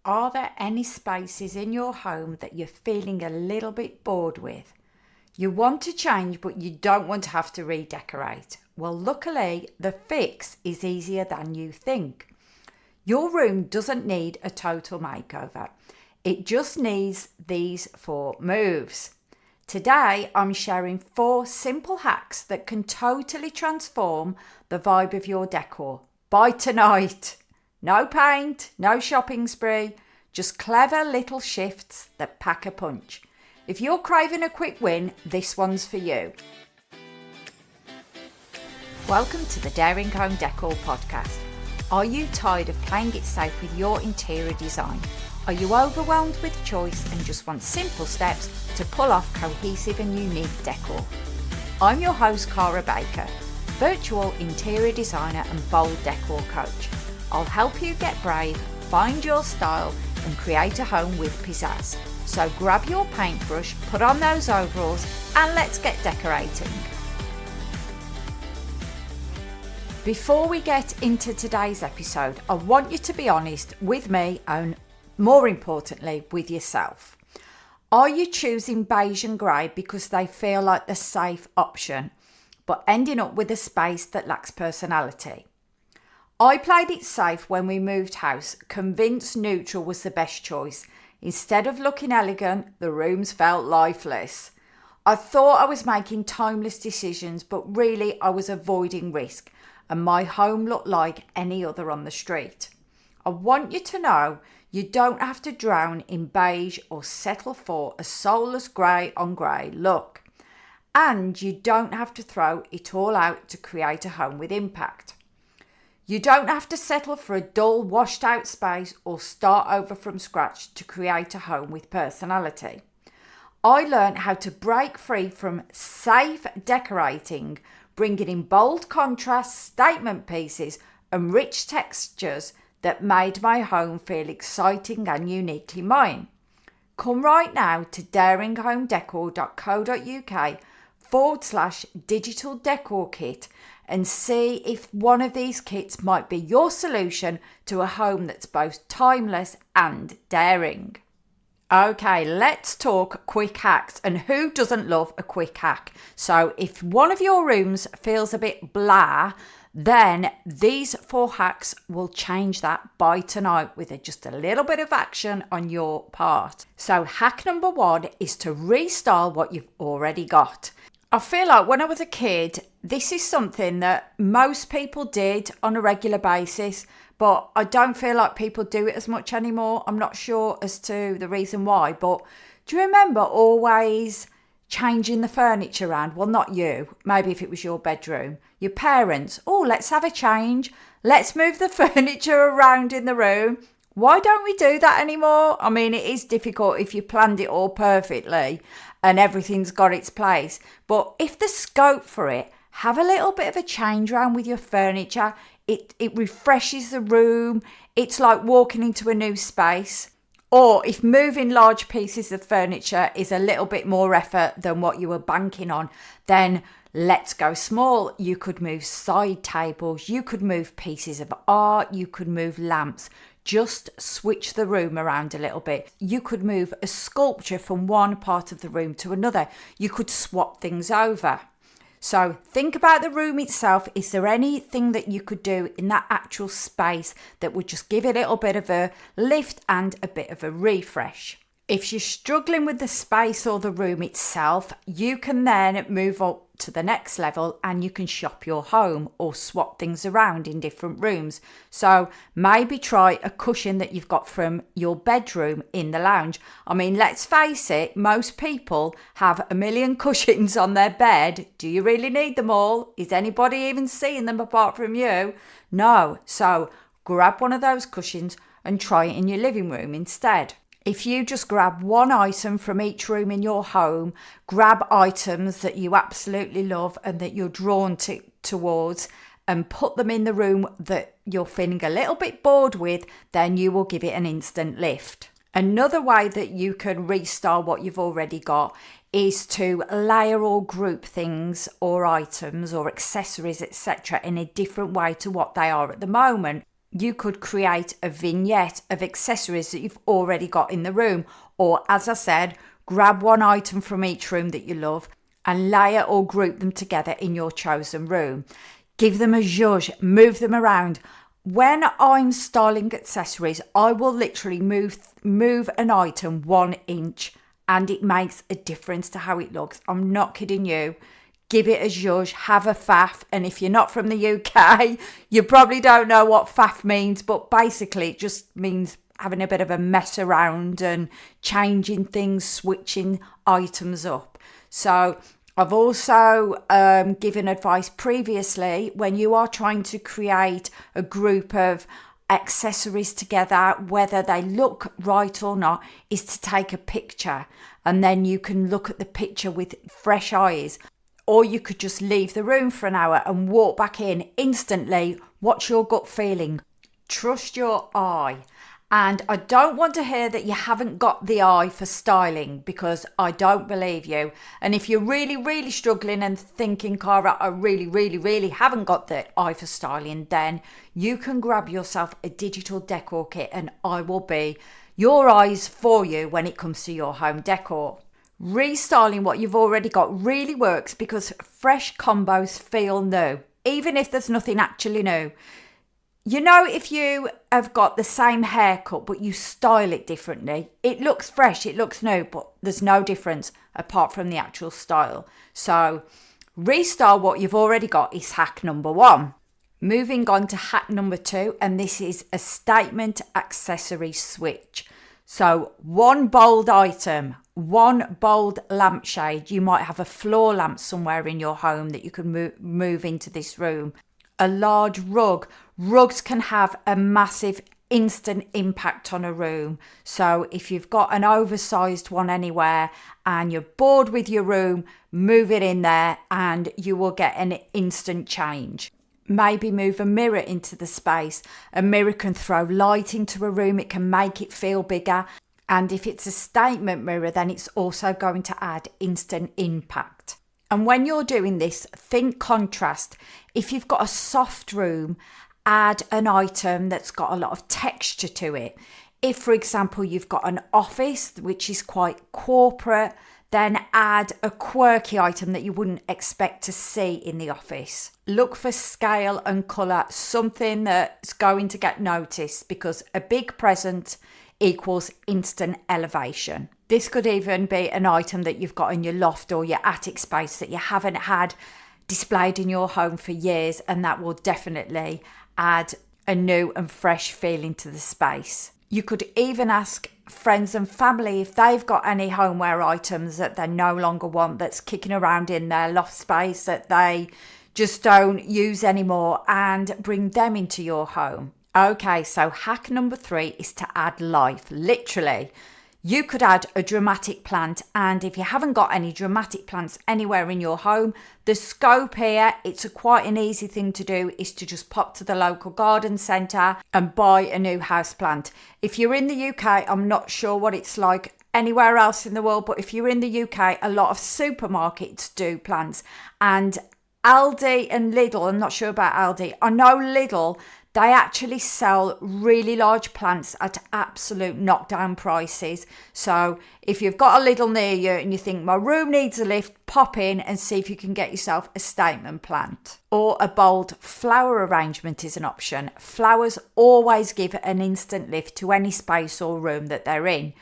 Are there any spaces in your home that you're feeling a little bit bored with? You want to change, but you don't want to have to redecorate. Well, luckily, the fix is easier than you think. Your room doesn't need a total makeover. It just needs these 4 moves. Today, I'm sharing 4 simple hacks that can totally transform the vibe of your decor. By tonight. No paint, no shopping spree, just clever little shifts that pack a punch. If you're craving a quick win, this one's for you. Welcome to the Daring Home Decor podcast. Are you tired of playing it safe with your interior design? Are you overwhelmed with choice and just want simple steps to pull off cohesive and unique decor? I'm your host, Cara Baker, virtual interior designer and bold decor coach. I'll help you get brave, find your style and create a home with pizzazz. So grab your paintbrush, put on those overalls and let's get decorating. Before we get into today's episode, I want you to be honest with me and more importantly with yourself. Are you choosing beige and grey because they feel like the safe option, but ending up with a space that lacks personality? I played it safe when we moved house, convinced neutral was the best choice. Instead of looking elegant, the rooms felt lifeless. I thought I was making timeless decisions, but really I was avoiding risk, and my home looked like any other on the street. I want you to know you don't have to drown in beige or settle for a soulless grey on grey look. And you don't have to throw it all out to create a home with impact. You don't have to settle for a dull, washed out space or start over from scratch to create a home with personality. I learned how to break free from safe decorating, bringing in bold contrast, statement pieces and rich textures that made my home feel exciting and uniquely mine. Come right now to daringhomedecor.co.uk/Digital Decor Kit and see if one of these kits might be your solution to a home that's both timeless and daring. Okay, let's talk quick hacks, and who doesn't love a quick hack? So if one of your rooms feels a bit blah, then these 4 hacks will change that by tonight with just a little bit of action on your part. So hack number 1 is to restyle what you've already got. I feel like when I was a kid, this is something that most people did on a regular basis, but I don't feel like people do it as much anymore. I'm not sure as to the reason why, but do you remember always changing the furniture around? Well, not you. Maybe if it was your bedroom. Your parents, oh, let's have a change. Let's move the furniture around in the room. Why don't we do that anymore? I mean, it is difficult if you planned it all perfectly and everything's got its place. But if there's scope for it, have a little bit of a change around with your furniture. It refreshes the room. It's like walking into a new space. Or if moving large pieces of furniture is a little bit more effort than what you were banking on, then let's go small. You could move side tables. You could move pieces of art. You could move lamps. Just switch the room around a little bit. You could move a sculpture from one part of the room to another. You could swap things over. So think about the room itself. Is there anything that you could do in that actual space that would just give it a little bit of a lift and a bit of a refresh? If you're struggling with the space or the room itself, you can then move up to the next level and you can shop your home or swap things around in different rooms. So maybe try a cushion that you've got from your bedroom in the lounge. I mean, let's face it, most people have a million cushions on their bed. Do you really need them all? Is anybody even seeing them apart from you? No. So grab one of those cushions and try it in your living room instead. If you just grab one item from each room in your home, grab items that you absolutely love and that you're drawn towards and put them in the room that you're feeling a little bit bored with, then you will give it an instant lift. Another way that you can restyle what you've already got is to layer or group things or items or accessories, etc. in a different way to what they are at the moment. You could create a vignette of accessories that you've already got in the room. Or, as I said, grab one item from each room that you love and layer or group them together in your chosen room. Give them a zhuzh, move them around. When I'm styling accessories, I will literally move an item 1 inch and it makes a difference to how it looks. I'm not kidding you. Give it a zhuzh, have a faff. And if you're not from the UK, you probably don't know what faff means, but basically it just means having a bit of a mess around and changing things, switching items up. So I've also given advice previously when you are trying to create a group of accessories together, whether they look right or not, is to take a picture and then you can look at the picture with fresh eyes. Or you could just leave the room for an hour and walk back in instantly. What's your gut feeling? Trust your eye. And I don't want to hear that you haven't got the eye for styling, because I don't believe you. And if you're really, really struggling and thinking, Cara, I really, really, really haven't got the eye for styling, then you can grab yourself a digital decor kit and I will be your eyes for you when it comes to your home decor. Restyling what you've already got really works because fresh combos feel new, even if there's nothing actually new. You know, if you have got the same haircut but you style it differently, it looks fresh, it looks new, but there's no difference apart from the actual style. So restyle what you've already got is hack number 1. Moving on to hack number 2, and this is a statement accessory switch. So one bold item, one bold lampshade. You might have a floor lamp somewhere in your home that you can move into this room. A large rug. Rugs can have a massive instant impact on a room. So if you've got an oversized one anywhere and you're bored with your room, move it in there and you will get an instant change. Maybe move a mirror into the space. A mirror can throw light into a room. It can make it feel bigger. And if it's a statement mirror, then it's also going to add instant impact. And when you're doing this, think contrast. If you've got a soft room, add an item that's got a lot of texture to it. If, for example, you've got an office which is quite corporate, then add a quirky item that you wouldn't expect to see in the office. Look for scale and colour, something that's going to get noticed, because a big present equals instant elevation. This could even be an item that you've got in your loft or your attic space that you haven't had displayed in your home for years, and that will definitely add a new and fresh feeling to the space. You could even ask friends and family if they've got any homeware items that they no longer want, that's kicking around in their loft space that they just don't use anymore, and bring them into your home. Okay, so hack number 3 is to add life. Literally, you could add a dramatic plant, and if you haven't got any dramatic plants anywhere in your home, the scope here, it's quite an easy thing to do, is to just pop to the local garden centre and buy a new house plant. If you're in the UK, I'm not sure what it's like anywhere else in the world, but if you're in the UK, a lot of supermarkets do plants. And Aldi and Lidl, I'm not sure about Aldi, I know Lidl, they actually sell really large plants at absolute knockdown prices. So if you've got a Lidl near you and you think my room needs a lift, pop in and see if you can get yourself a statement plant. Or a bold flower arrangement is an option. Flowers always give an instant lift to any space or room that they're in.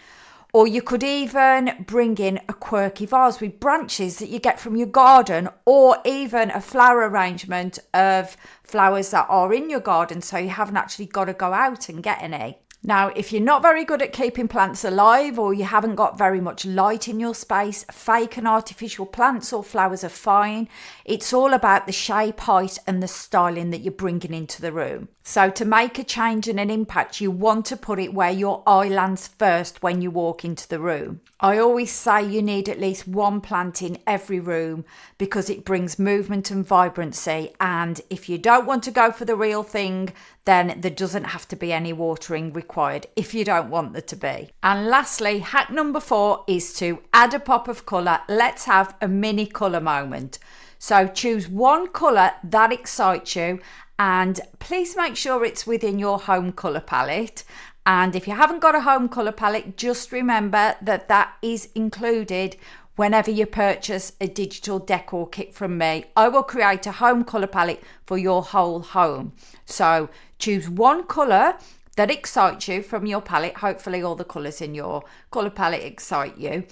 Or you could even bring in a quirky vase with branches that you get from your garden, or even a flower arrangement of flowers that are in your garden, so you haven't actually got to go out and get any. Now, if you're not very good at keeping plants alive, or you haven't got very much light in your space, fake and artificial plants or flowers are fine. It's all about the shape, height and the styling that you're bringing into the room. So to make a change and an impact, you want to put it where your eye lands first when you walk into the room. I always say you need at least one plant in every room because it brings movement and vibrancy. And if you don't want to go for the real thing, then there doesn't have to be any watering required if you don't want there to be. And lastly, hack number 4 is to add a pop of colour. Let's have a mini colour moment. So choose one colour that excites you And please make sure it's within your home colour palette. And if you haven't got a home colour palette, just remember that that is included whenever you purchase a digital decor kit from me. I will create a home colour palette for your whole home. So choose one colour that excites you from your palette. Hopefully all the colours in your colour palette excite you.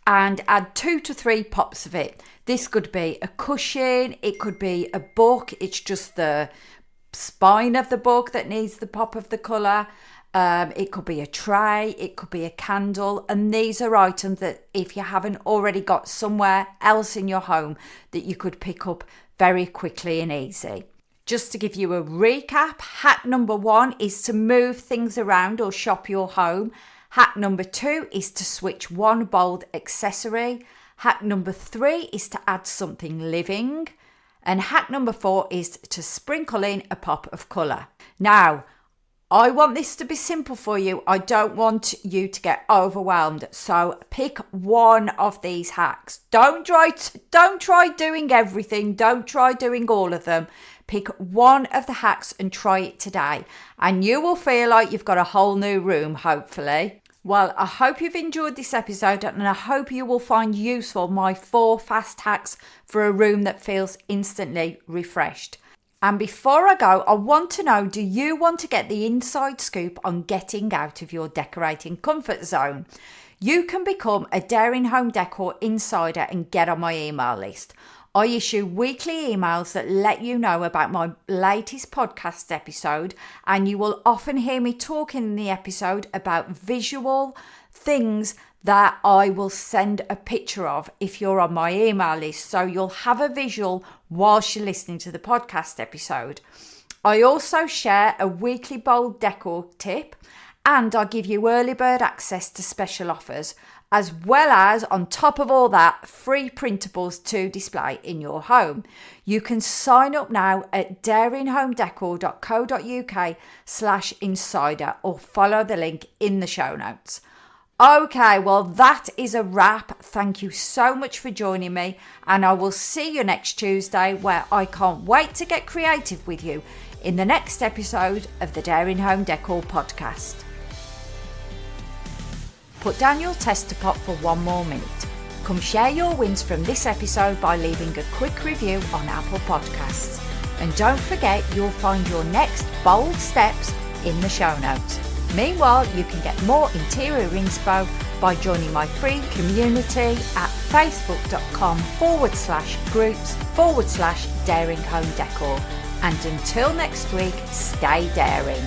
And add 2 to 3 pops of it. This could be a cushion, it could be a book, it's just the spine of the book that needs the pop of the colour. It could be a tray, it could be a candle, and these are items that if you haven't already got somewhere else in your home that you could pick up very quickly and easy. Just to give you a recap, hack number 1 is to move things around or shop your home. Hack number 2 is to switch one bold accessory. Hack number 3 is to add something living. And hack number 4 is to sprinkle in a pop of colour. Now, I want this to be simple for you. I don't want you to get overwhelmed. So pick one of these hacks. Don't try doing everything. Don't try doing all of them. Pick one of the hacks and try it today. And you will feel like you've got a whole new room, hopefully. Well, I hope you've enjoyed this episode and I hope you will find useful my 4 fast hacks for a room that feels instantly refreshed. And before I go, I want to know, do you want to get the inside scoop on getting out of your decorating comfort zone? You can become a Daring Home Decor insider and get on my email list. I issue weekly emails that let you know about my latest podcast episode, and you will often hear me talking in the episode about visual things that I will send a picture of if you're on my email list. So you'll have a visual whilst you're listening to the podcast episode. I also share a weekly bold decor tip, and I give you early bird access to special offers, as well as, on top of all that, free printables to display in your home. You can sign up now at daringhomedecor.co.uk/insider or follow the link in the show notes. Okay, well, that is a wrap. Thank you so much for joining me, and I will see you next Tuesday, where I can't wait to get creative with you in the next episode of the Daring Home Decor podcast. Put down your tester pot for 1 more minute. Come share your wins from this episode by leaving a quick review on Apple Podcasts. And don't forget, you'll find your next bold steps in the show notes. Meanwhile, you can get more interior inspo by joining my free community at facebook.com/groups/Daring Home Decor. And until next week, stay daring.